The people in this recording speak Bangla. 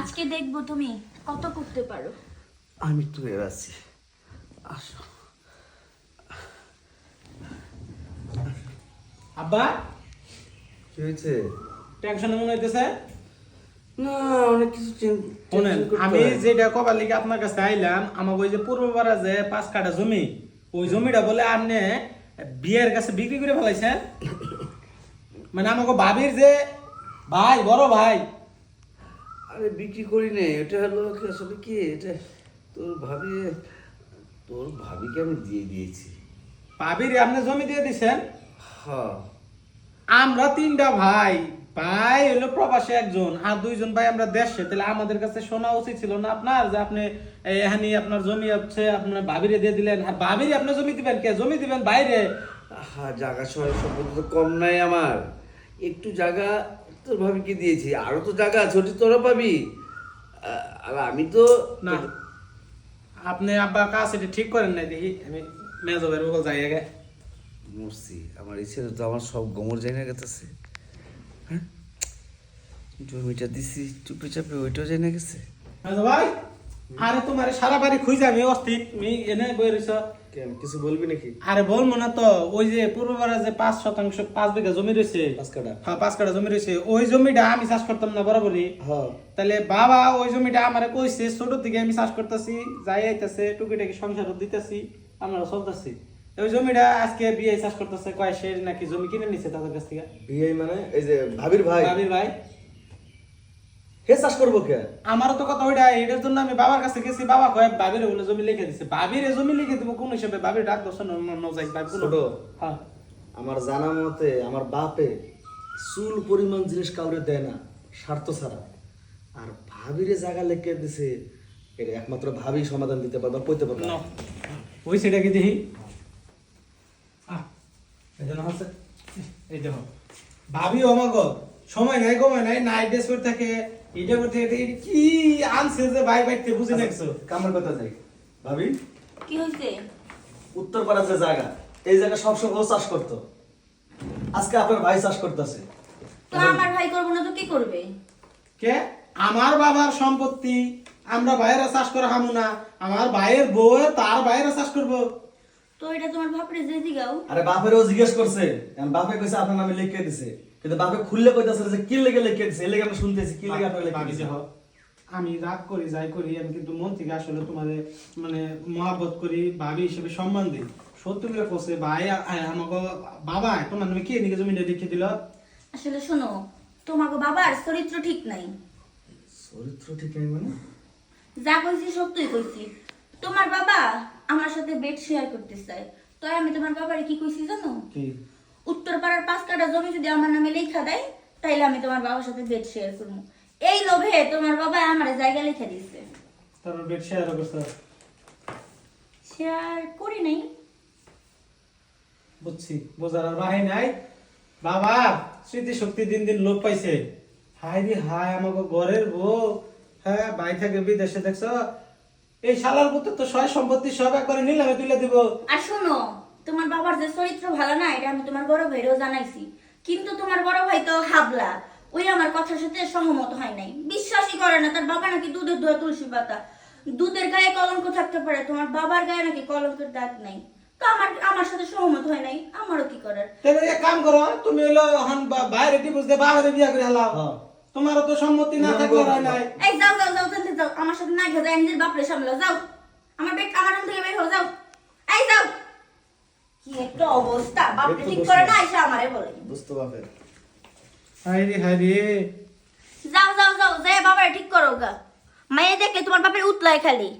আজকে দেখবো তুমি কত করতে পারো। আমি তো এর আছি। আসো। আব্বা কি হয়েছে? টেনশন মনে হইতেছে? না, অনেক কিছু শুনেন, আমি যেটা কবার লিগে আপনার কাছে আইলাম, আমার ওই যে পূর্বপাড়া যে 5 কাঠা জমি, ওই জমিটা বলে আপনি বিয়ের কাছে বিক্রি করে ফেলাইছেন। মানে আমাকে ভাবির যে ভাই, বড় ভাই। আরে বিক্রি করি নাই, এটা হলো কি আসলে কি, এটা তোর ভাবিকে আমি দিয়ে দিয়েছি। ভাবির আপনি জমি দিয়ে দিছেন? হ্যাঁ। আমরা 3টা ভাই, ভাই হলো প্রবাসী একজন আর 2জন ভাই আমরা দেশে। তাহলে আমাদের কাছে শোনা উচিত ছিল না আপনার যে আপনি এখানে আপনার জমি হচ্ছে আপনার ভাবিরে দিয়ে দিলেন, আর ভাবিরে আপনি জমি দিবেন কে? জমি দিবেন বাইরে। হ্যাঁ, জায়গা সময় সম্পত্তি তো কম নাই আমার, একটু জায়গা তোর ভাবিকে দিয়েছি, আরো তো জায়গা আছে, ওটি তোরা পাবি। আর আমি তো না, আপনি আব্বা কাজ এটা ঠিক করেন নাই। দেখি আমি মেজবের বকল যাই আগে। মরছি, আমার ইচ্ছে তো আমার সব গোমর জায়গা গেছে। হ্যাঁ, জমিটা দিছি চুপে চাপে, ওইটাও জানা গেছে। মেজো ভাই, আরে তোমার সারা বাড়ি খুঁজে আমি অস্থির, তুমি এনে বই রইছ। কেন কিছু বলবি নাকি? আরে বলবো না তো, ওই যে পূর্বপাড়া যে 5% 5 বিঘা জমি রয়েছে, 5 কাঠা। হ্যাঁ 5 কাঠা জমি রয়েছে, ওই জমিটা আমি চাষ করতাম না বরাবরই। হ্যাঁ, তাহলে বাবা ওই জমিটা আমারে কইছে, ছোট থেকে আমি চাষ করতেছি, যাই আইতাছে টুকিটাকি সংসারও দিতেছি, আমরা চলতেছি। ওই জমিটা আজকে বিয়ে চাষ করতেছে, কয় সে নাকি জমি কিনে নিছে তাদের কাছ থেকে। বিয়ে মানে এই যে ভাবির ভাই, ভাবির ভাই। হে চাষ করবো কে? আমারও তো কথা ওইটা, এটার জন্য আমি বাবার কাছে গেছি, বাবা কয় ভাবির বলে জমি লিখে দিছে। ভাবির জমি লিখে দিব কোন হিসাবে? ভাবির ডাক দর্শন নজাই ভাই কোন। ছোট, হ্যাঁ, আমার জানা মতে আমার বাপে চুল পরিমাণ জিনিস কাউরে দেয় না স্বার্থ ছাড়া। আর ভাবিরে জায়গা লেখকে দিছে, এটা একমাত্র ভাবি সমাধান দিতে পারবে, কইতে পারবে ন ওই সেটা কি দেখি। এই জন্য হচ্ছে এই দেখো, ভাবি আমাগো সময় নাই কময় নাই, নাইট ড্রেস করে থাকে, এটা করতে থাকে, এটা কি আনছে যে ভাই বাইতে বুঝে নাকছো। কামের কথা যাই। ভাবি, কি হয়েছে? উত্তর পাড়ার যে জায়গা, এই জায়গা সবসময় ও চাষ করতো, আজকে আপনার ভাই চাষ করতেছে। তো আমার ভাই করবো না তো কি করবে? কে? আমার বাবার সম্পত্তি আমরা ভাইয়েরা চাষ করা হামু না? আমার ভাইয়ের বউ তার ভাইয়েরা চাষ করবো? তো এটা তোমার ভাবরে যে দিগাও। আরে বাপেরও জিজ্ঞেস করছে, কারণ বাপে কইছে আপনার নামে লিখে দিছে, কিন্তু বাপে খুললে কইতাছে যে কি লেগে লিখে দিছে, এই লেগে আমরা শুনতেছি কি লেগে আপনার লিখে ভাবি দিছে। দেখো, আমি রাগ করি যাই করি, আমি কিন্তু মন থেকে আসলে তোমারে মানে মহাব্বত করি, ভাবি হিসেবে সম্মান দিই। সত্যি করে কইছে ভাই আমাকে বাবা তোমার নামে কি এদিকে জমিটা লিখে দিল। আসলে শোনো, তোমাকে বাবার চরিত্র ঠিক নাই। চরিত্র ঠিক নেই মানে? যা কইছি সত্যই কইছি। তোমার বাবা আমার সাথে বেড শেয়ার করতে চায়, তাই আমি তোমার বাবারে কি কইছি জানো? কি? উত্তর পাড়ার 5 কাঠা জমি যদি আমার নামে লেখা দেয়, তাইলে আমি তোমার বাবার সাথে বেড শেয়ার করবো। এই লোভে তোমার বাবা আমার জায়গা লিখে দিছে। তারপর বেড শেয়ার করছে? শেয়ার করি নাই। বুঝছি, বোঝার আর বাহাই নাই। বাবা স্মৃতি শক্তি দিন দিন লোপ পাইছে। হাই রে হাই, আমাকে ঘরের বউ, হ্যাঁ ভাই থাকে বিদেশে, দেখছো এই শালার পুত্র তো সয় সম্পত্তি সব একবারে নিলামে তুলে দিব। আর শোনো, তোমার বাবার যে চরিত্র ভালো না, এটা আমি তোমার বড় ভাইরেও জানাইছি, কিন্তু তোমার বড় ভাই তো হাবলা, ওই আমার কথার সাথে সহমত হয় নাই, বিশ্বাসই করে না। তার বাবা নাকি দুধের ধোয়া তুলসী পাতা, দুধের গায়ে কলঙ্ক থাকতে পারে, তোমার বাবার গায়ে নাকি কলঙ্কের দাগ নাই। তো আমার সাথে সহমত হয় নাই, আমারও কি করার। তাহলে এক কাম করো, তুমি হলো এখন বাইরে ডিভোর্স দিয়ে বাবারে বিয়া করে হালাও। হ্যাঁ। তোমারও তো সম্মতি না থাকলে হয় নাই। এই যাও যাও যাও জানতে যাও, আমার সাথে না ঘেজা নিজের বাপরে সামলাও, যাও আমার বেড আমার রুম থেকে বের হও, যাও। এই যাও, কি একটা অবস্থা, বাপরে ঠিক করে না এসে আমারে বলে। বুঝতে বাপের হাই রে হাই রে। যাও যাও যাও, যাই বাবারে ঠিক করো গা, মায়ে দেখলে তোমার বাপের উতলায় খালি।